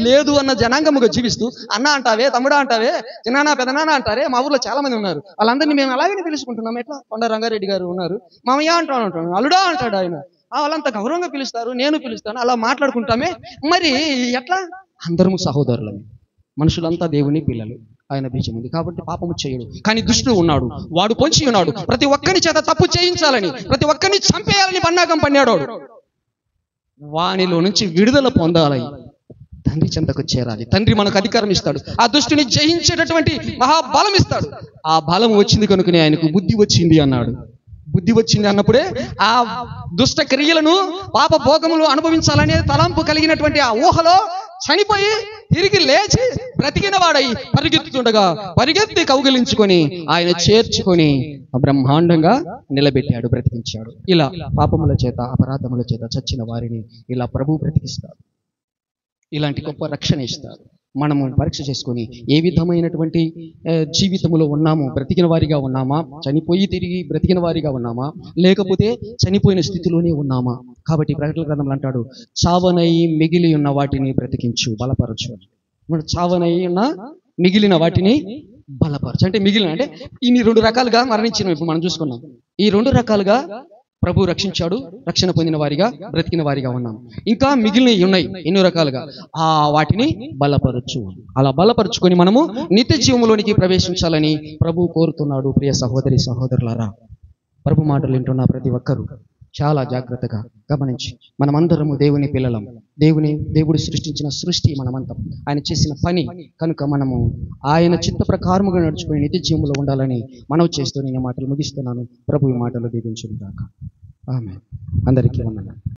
లేదు అన్న జనాంగముగా జీవిస్తూ అన్న అంటావే, తమ్ముడా అంటావే, చిన్నాన్న, పెదనాన్న అంటారే. మా ఊర్లో చాలా మంది ఉన్నారు, వాళ్ళందరినీ మేము అలాగే పిలుచుకుంటున్నాం. ఎట్లా? కొండ రంగారెడ్డి గారు ఉన్నారు, మామయ్య అంటాను, అల్లుడా అంటాడు ఆయన. వాళ్ళంతా గౌరవంగా పిలుస్తారు, నేను పిలుస్తాను, అలా మాట్లాడుకుంటామే. మరి ఎట్లా? అందరము సహోదరులమే, మనుషులంతా దేవుని పిల్లలు, ఆయన బీజం ఉంది కాబట్టి పాపము చేయడు. కానీ దుష్టుడు ఉన్నాడు, వాడు పొంచి ఉన్నాడు, ప్రతి ఒక్కరి చేత తప్పు చేయించాలని, ప్రతి ఒక్కరిని చంపేయాలని పన్నాగం పన్నాడు. వానిలో నుంచి విడుదల పొందాలి, తండ్రి చెంతకు చేరాలి. తండ్రి మనకు అధికారం ఇస్తాడు, ఆ దుష్టుని జయించేటటువంటి మహాబలం ఇస్తాడు. ఆ బలం వచ్చింది కనుకనే ఆయనకు బుద్ధి వచ్చింది అన్నాడు. బుద్ధి వచ్చింది అన్నప్పుడే ఆ దుష్ట క్రియలను పాప భోగములు అనుభవించాలనే తలంపు కలిగినటువంటి ఆ ఊహలో చనిపోయి తిరిగి లేచి బ్రతికిన వాడై పరిగెత్తి కౌగిలించుకొని ఆయన చేర్చుకొని బ్రహ్మాండంగా నిలబెట్టాడు, బ్రతికించాడు. ఇలా పాపముల చేత అపరాధముల చేత చచ్చిన వారిని ఇలా ప్రభు బ్రతికిస్తాడు. ఇలాంటి గొప్ప రక్షణ ఇస్తారు. మనము పరీక్ష చేసుకొని ఏ విధమైనటువంటి జీవితంలో ఉన్నాము, బ్రతికిన వారిగా ఉన్నామా, చనిపోయి తిరిగి బ్రతికిన వారిగా ఉన్నామా, లేకపోతే చనిపోయిన స్థితిలోనే ఉన్నామా? కాబట్టి ప్రకటన గ్రంథంలో అంటాడు, చావనై మిగిలి ఉన్న వాటిని బ్రతికించు, బలపరచు. మనం చావనై ఉన్న మిగిలిన వాటిని బలపరచు అంటే మిగిలిన అంటే ఇన్ని రెండు రకాలుగా మరణించిన ఇప్పుడు మనం చూసుకున్నాం. ఈ రెండు రకాలుగా ప్రభు రక్షించాడు, రక్షణ పొందిన వారిగా బ్రతికిన వారిగా ఉన్నాం. ఇంకా మిగిలినవి ఉన్నాయి ఎన్నో రకాలుగా, వాటిని బలపరచు. అలా బలపరుచుకొని మనము నిత్య జీవములోనికి ప్రవేశించాలని ప్రభు కోరుతున్నాడు. ప్రియ సహోదరి సహోదరులారా, ప్రభు మాటలు వింటున్న ప్రతి ఒక్కరూ చాలా జాగ్రత్తగా గమనించి, మనమందరము దేవుని పిల్లలం. దేవుడు సృష్టించిన సృష్టి మనమంతా, ఆయన చేసిన పని కనుక మనము ఆయన చిత్త ప్రకారముగా నడుచుకుని నిత్య జీవములో ఉండాలని మనవి చేస్తూ నేను మాటలు ముగిస్తున్నాను. ప్రభు ఈ మాటలు దీవించును గాక. ఆమేన్. అందరికీ వందనాలు.